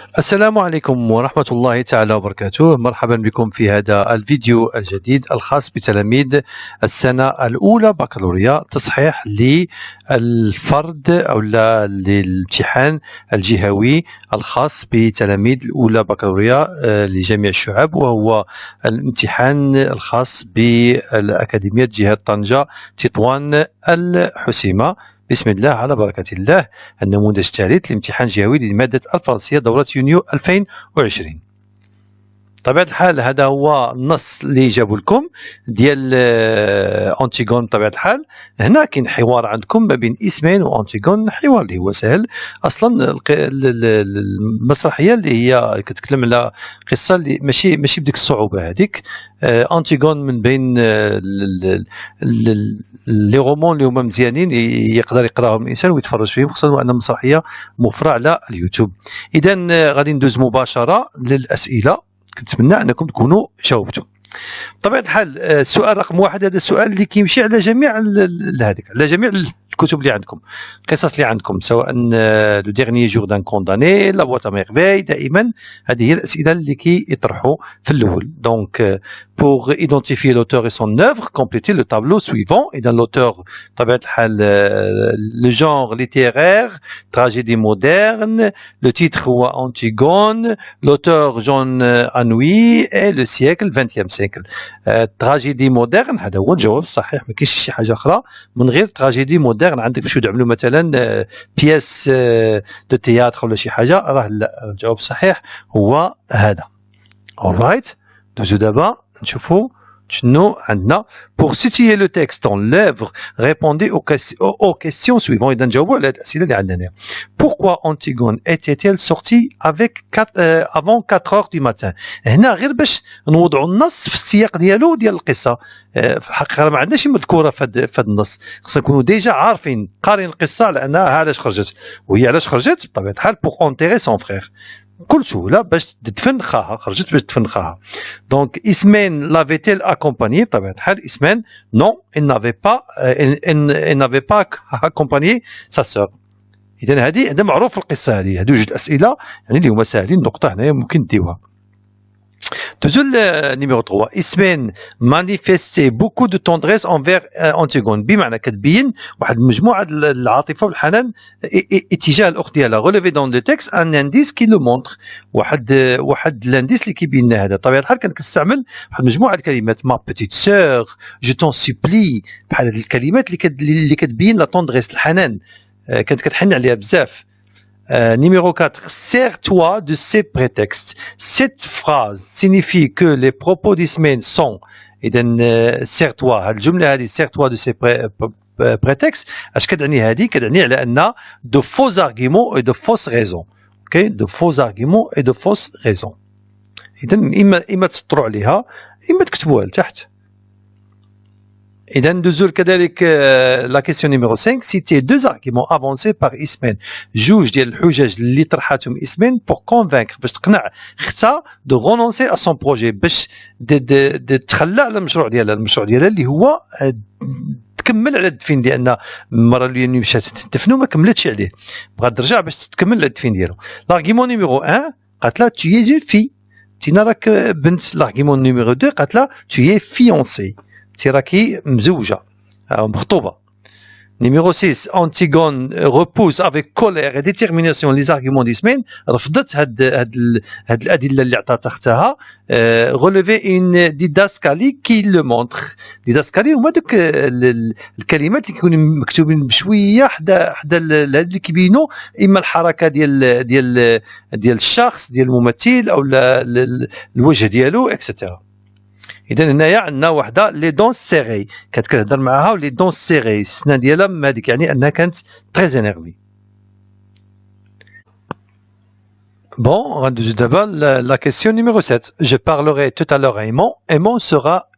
السلام عليكم ورحمة الله تعالى وبركاته. مرحبا بكم في هذا الفيديو الجديد الخاص بتلاميذ السنة الأولى بكالوريا تصحيح للفرد أو للامتحان الجهوي الخاص بتلاميذ الأولى بكالوريا لجميع الشعب، وهو الامتحان الخاص بالأكاديمية جهة طنجة تطوان الحسيمة. بسم الله على بركة الله. النموذج الثالث لامتحان جهوي لمادة الفرنسية دورة يونيو 2020. بطبيعة الحال هذا هو النص اللي جابوا لكم ديال أنتيغون. بطبيعة الحال هنا كاين حوار عندكم ما بين اسمين وأنتيغون، حوار اللي هو سهل اصلا. المسرحيه اللي هي كتكلم على قصه اللي ماشي بديك الصعوبه هذيك. أنتيغون من بين لي رومون اللي هما مزيانين يقدر يقراهم الانسان ويتفرج فيهم، خصوصا ان المسرحيه موفره على اليوتيوب. اذا غادي ندوز مباشره للاسئله، كنتمنى انكم تكونوا جاوبتوا. بطبيعه الحال السؤال رقم 1 هذا السؤال اللي كيمشي على جميع هذيك، على جميع الكتب اللي عندكم، القصص اللي عندكم، سواء لو ديرني جور دان كونداني، لا بوات ميرفاي. دائما هذه هي الاسئله اللي كيطرحوا في الاول. دونك pour identifier l'auteur et son œuvre, complétez le tableau suivant. Et dans l'auteur, طبيعة الحال le genre littéraire, tragédie moderne, le titre هو Antigone, l'auteur Jean Anouilh et le siècle 20e siècle. tragédie moderne هذا هو الجواب الصحيح، ما كاينش شي حاجه اخرى من غير tragédie moderne. عندك باش تعملوا مثلا بياس دو تياتر ولا شي حاجه، راه لا، الجواب الصحيح هو هذا. alright، دوزو دابا نشوفوا شنو عندنا. pour situer le texte dans l'œuvre, répondez aux questions suivantes. إذا نجاوبوا على الأسئلة اللي عندنا هنا. Pourquoi Antigone était-elle sortie avant 4 heures du matin؟ هنا غير باش نوضعوا النص في السياق ديالو ديال القصة. في الحقيقة ما عندناش مذكورة في هذا النص، خصنا نكونوا ديجا عارفين قارين القصة على أنها علاش خرجت، وهي علاش خرجت بطبيعة الحال pour enterrer son frère. بكل سهولة باش تدفن خاها، خرجت باش تدفن خاها. دونك اسمين لافيتيل اكومبانيي، بطبيعة الحال اسمين نو il n'avait pas accompagné sa sœur. إذا هذا معروف في القصة هذه. هادو جوج أسئلة يعني اللي هما ساهلين، نقطة هنايا ممكن ديوها. دوزو نيميرو 3. اسمين manifestait beaucoup de tendresse envers Antigone، بمعنى كتبين واحد مجموعة العاطفة والحنان اتجاه الأخت ديالها. relevé dans le texte un indice qui le montre، واحد الانديس اللي كيبين لنا هذا. بطبيعة الحال كانت كتستعمل واحد مجموعة الكلمات، ما بيتيت سور، جو تون سوبلي، بحال هذه الكلمات اللي كتبين لا توندريس، الحنان، كانت كتحن عليها بزاف. Numéro 4. Sers-toi de ces prétextes. Cette phrase signifie que les propos d'Ismène sont. sers-toi. الجملة هذه sers-toi de ces prétextes. اش كتعني هذه؟ كتعني على أن de faux arguments et de fausses raisons. Okay? De faux arguments et de fausses raisons. إذا إما تسطروا عليها إما تكتبوها لتحت. إذا ندوزو كذلك لا كيسيون نيميرو 5. سيتي دو arguments avancés par إسمين. جوج ديال الحجج اللي طرحاتهم إسمين pour convaincre، باش تقنع اختها de renoncer à son projet، باش تخلى على المشروع ديالها اللي هو تكمل على الدفين، لأن المرة اللي مشات تدفنو ما كملتش عليه، بغات ترجع باش تكمل على الدفين ديالو. لارغيمون نيميرو 1 قالت لها tu es une fille، تينا راك بنت. لارغيمون نيميرو 2 قالت لها tu es fiancée، تي راكي مزوجة مخطوبة. Numéro 6. Antigone repousse avec colère et détermination les arguments d'Ismène. رفضت هاد الأدلة اللي عطاتها أختها. relever une didascalie qui le montre. didascalie هما دوك الكلمات اللي كيكونوا مكتوبين بشوية حدا اللي كيبينوا إما الحركة ديال الشخص، ديال الممثل، أو الوجه ديالو اكسترا. إذا هنايا عندنا وحده لي دون سيري، كانت كتهضر معاها ولي دون سيري، السنان ديالها هذيك يعني انها كانت تري انيرفي. بون غندوزو دابا لا كيسيون نيميرو 7. Je parlerai tout à l'heure à Aimon sera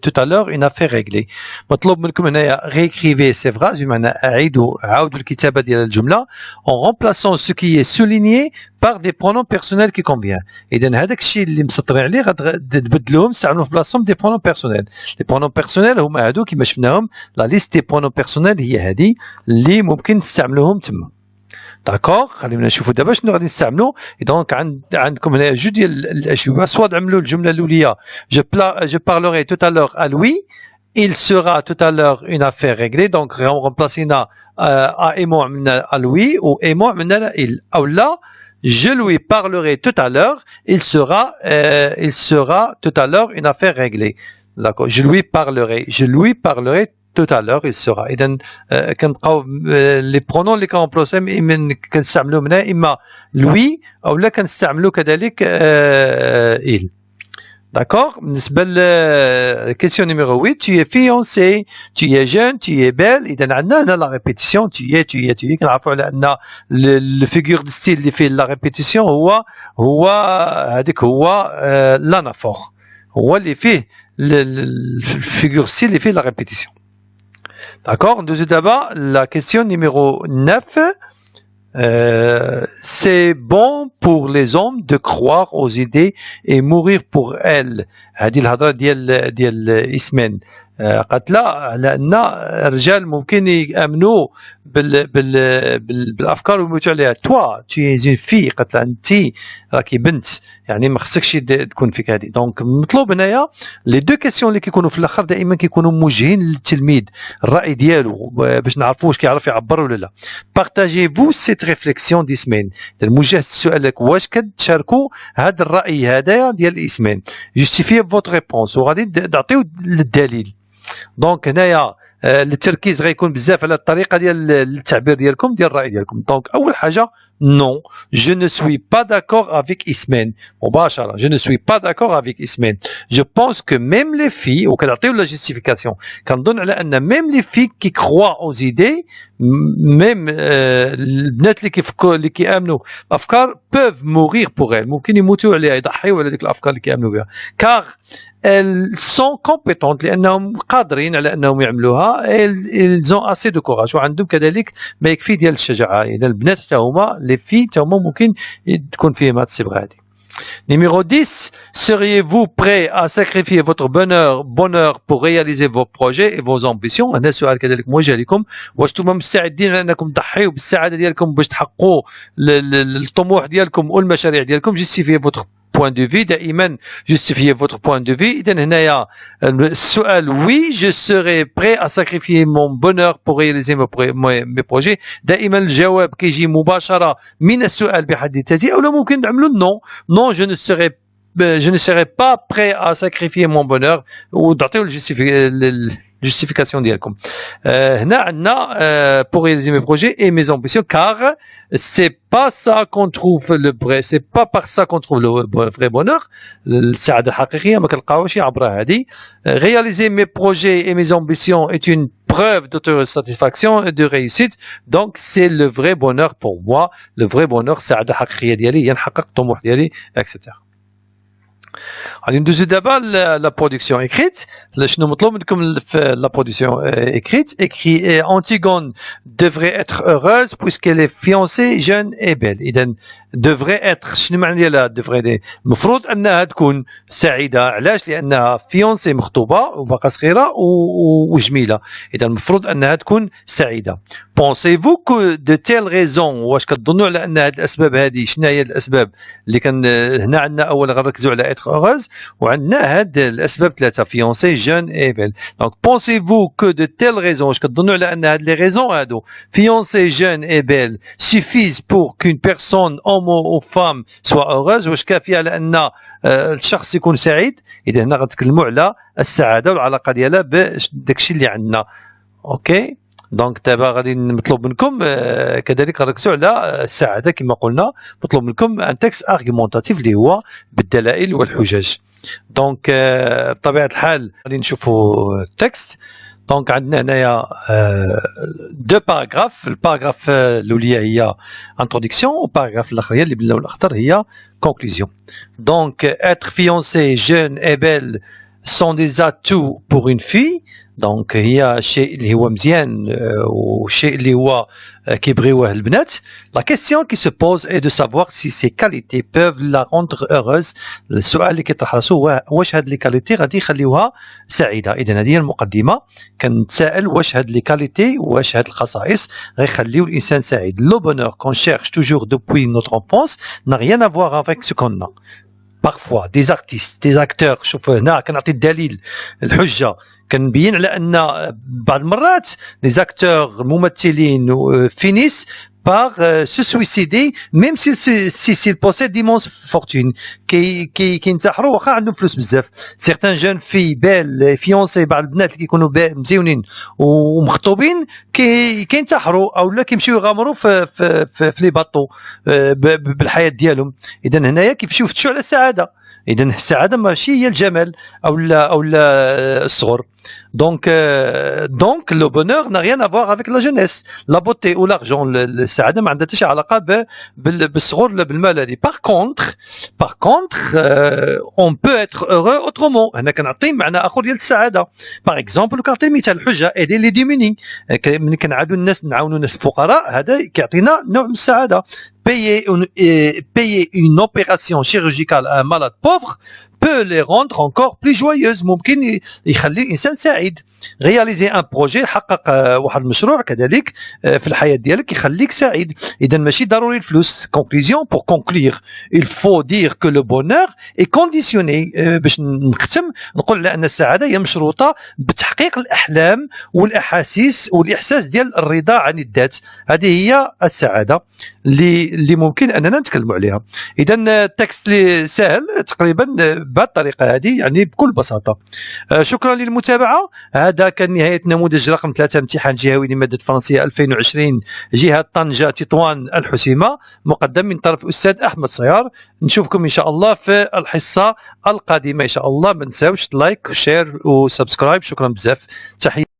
tout à l'heure une affaire réglée. مطلوب منكم هنايا réécrivez ces phrases، بمعنى عاودوا الكتابة ديال الجملة en remplaçant ce qui est souligné par des pronoms personnels qui convient. إذا هذاك الشيء اللي مسطرين عليه غتبدلوهم تستعملوه في بلاصتهم دي pronoms personnels. لي pronoms personnels هما هادو كيما شفناهم، لا ليست دي pronoms personnels هي هذه اللي ممكن تستعملوهم تما. داكوغ خلينا نشوفوا دابا شنو غادي نستعملوا. دونك عندكم هنا جوج ديال الاجوبه، سواء نعملوا الجمله الاوليه je parlerai tout à l'heure à lui, il sera tout à l'heure une affaire réglée. Donc remplacina a ايمو عملنا à lui و ايمو عملنا لا il، او لا je lui parlerai tout à l'heure, il sera tout à l'heure une affaire réglée. D'accord, je lui parlerai tout à l'heure il sera. إذن كنبقاو لي برونون اللي كنبلوسيو كنستعملو منها إما lui أو لا كنستعملو كذلك il. D'accord. بالنسبة ل question numéro 8, tu es fiancé, tu es jeune, tu es belle. إذا عندنا هنا لا ريبيتيسيون tu es كنعرفوا على أن الفيغور دو ستيل اللي فيه لا ريبيتيسيون هو هذيك هو l'anaphore، هو اللي فيه الفيغور ستيل اللي فيه لا ريبيتيسيون. D'accord. Deuxième d'abord la question numéro 9. C'est bon pour les hommes de croire aux idées et mourir pour elles. هذه الهضره ديال اسمين. قالت لا على ان الرجال ممكن يامنوا بالافكار ويموتوا عليها. توا تي زين في، قالت لها انت راكي بنت، يعني ما خصكش تكون فيك هذه. دونك مطلوب هنايا لي دو كيسيون اللي كيكونوا في الاخر دائما كيكونوا موجهين للتلميذ، الراي ديالو باش نعرفوا واش كيعرف يعبر ولا لا. بارطاجي فو سيت ريفليكسيون ديسمين، موجه السؤال لك واش كتشاركوا هذا الراي هذايا ديال اسمين. جوستيفي فوت ريبونس وغادي تعطيو الدليل. دونك هنايا التركيز غيكون بزاف على الطريقه ديال التعبير ديالكم ديال الراي ديالكم. دونك اول حاجه non, je ne suis pas d'accord avec Ismen. مباشرة je ne suis pas d'accord avec Ismen. Je pense que même les filles وكنعطيو la justification كنظن على ان même les filles qui croient aux idées، même البنات اللي كيامنوا افكار peuvent mourir pour elles، ممكن يموتوا عليها، يضحيوا على ديك الافكار اللي كيامنوا بها. car elles sont compétentes، لانهم قادرين على انهم يعملوها. ils ont assez de courage، وعندهم كذلك ما يكفي ديال الشجاعه. اذا البنات حتى هما لي في حتى هما ممكن تكون فيهم هاد الصبغه هادي. Numéro 10, seriez-vous prêt à sacrifier votre bonheur pour réaliser vos projets et vos ambitions؟ هذا السؤال كذلك موجه لكم، واش نتوما مستعدين على انكم تضحيوا بالسعاده ديالكم باش تحققوا الطموح ديالكم والمشاريع ديالكم؟ justifiez votre point de vue، دائما justifiez votre point de vue. إذا هنايا السؤال oui je serai prêt à sacrifier mon bonheur pour réaliser mes projets. دائما الجواب كيجي مباشرة من السؤال بحد ذاته، أو لا ممكن نعملوا non je ne serai pas prêt à sacrifier mon bonheur وتعطيو justification ديالكم. هنا عندنا pour réaliser mes projets et mes ambitions, car c'est pas ça qu'on trouve le vrai، c'est pas par ça qu'on trouve le vrai bonheur. السعادة الحقيقية ما كنلقاوش عبر هذه. réaliser mes projets et mes ambitions est une preuve d'autosatisfaction et de réussite. Donc c'est le vrai bonheur pour moi. le vrai bonheur السعادة الحقيقية ديالي هي نحقق الطموح ديالي etc. غادي ندوزو دابا لا برودكسيون ايكريت. شنو مطلوب منكم في لا برودكسيون ايكريت؟ Antigone devrait être heureuse puisqu'elle est fiancée, jeune et belle. اذا devrait être شنو معنى ديالها؟ devrait المفروض انها تكون سعيده. علاش؟ لانها فيونسي مخطوبه وباقا صغيره وجميله، اذا المفروض انها تكون سعيده. Pensez-vous que de telles raisons، واش كتظنوا على ان هذه الاسباب هذه شنو هي الاسباب اللي كان هنا عندنا؟ اولا غنركزوا على être heureuse، وعندنا هاد الاسباب ثلاثه fiancé jeune et belle. Donc pensez-vous que de telles raisons، واش كتظنوا على ان هاد لي ريزون هادو fiancé jeune et belle suffisent pour qu'une personne homme ou femme soit heureuse؟ واش كافيه على ان الشخص يكون سعيد؟ اذا هنا غنتكلموا على السعاده والعلاقه ديالها بداكشي اللي عندنا. اوكي. دونك دابا غادي نطلب منكم كذلك نركزوا على السعاده كما قلنا. مطلوب منكم ان تكست ارغيومونتاتيف اللي هو بالدلائل والحجج. دونك بطبيعه الحال غادي نشوفوا التكست. دونك عندنا هنايا دو باراغراف. الباراغراف الاوليه هي انتروداكسيون، والباراغراف الاخريه اللي باللون الاخضر هي كونكلوزيون. دونك être fiancé, jeune et belle sont des atouts pour une fille. دونك هي الشيء اللي هو مزيان والشيء اللي هو كيبغيوه البنات. لا كيسيون كي سو بوز اي دو سافوار سي سي كاليتي بوف لا روندر اوروز. السؤال اللي كيطرح راسو هو واش هاد لي كاليتي غادي يخليوها سعيده. اذا هذه هي المقدمه، كنتسائل واش هاد لي كاليتي واش هاد الخصائص غيخليو الانسان سعيد. لو بونور كون شيرش توجور دوبوي نوتر انفونس n'a rien à voir avec ce qu'on a. Parfois des artistes des acteurs، شوف هنا كنعطي الدليل الحجه، كنبين على ان بعض المرات les acteurs ممثلين finissent par se suicider même s'ils possèdent d'immenses fortunes. كينتحروا واخا عندهم فلوس بزاف. certains jeunes filles belles fiancées، بعض البنات اللي كيكونوا مزيونين ومخطوبين كينتحروا او لا كيمشيو يغامروا في لي باطو بالحياه ديالهم. اذا هنايا كيمشيو يفتشوا على السعاده. اذا السعاده ماشي هي الجمال او الصغر. Donc le bonheur n'a rien à voir avec la jeunesse, la beauté ou l'argent. السعاده ما عندها حتى شي علاقه بالصغر ولا بالمال هذه. par contre on peut être heureux autrement. هنا كنعطي معنى اخر ديال السعاده. par exemple كنعطي مثال حجه ايدي لي ديميني، ملي كنعاودوا الناس نعاونوا الناس الفقراء، هذا كيعطينا نوع من السعاده. payer une opération chirurgicale à un malade pauvre peut les rendre encore plus joyeuses. ممكن يخلي الانسان سعيد. réaliser un projet، حقق واحد المشروع كذلك في الحياه ديالك يخليك سعيد. اذا ماشي ضروري الفلوس. conclusion pour conclure il faut dire que le bonheur est conditionné. باش نختم نقول على ان السعاده هي مشروطه بتحقيق الاحلام والاحاسيس والاحساس ديال الرضا عن الذات. هذه هي السعاده اللي ممكن اننا نتكلموا عليها. اذا التكست اللي سهل تقريبا بهذه الطريقه هذه، يعني بكل بساطه. شكرا للمتابعه. هذا كان نهايه نموذج رقم 3 امتحان جهوي لماده فرنسيه 2020 جهه طنجه تطوان الحسيمه، مقدم من طرف الاستاذ احمد صيار. نشوفكم ان شاء الله في الحصه القادمه ان شاء الله. ما تنساوش لايك وشير وسبسكرايب. شكرا بزاف. تحيه.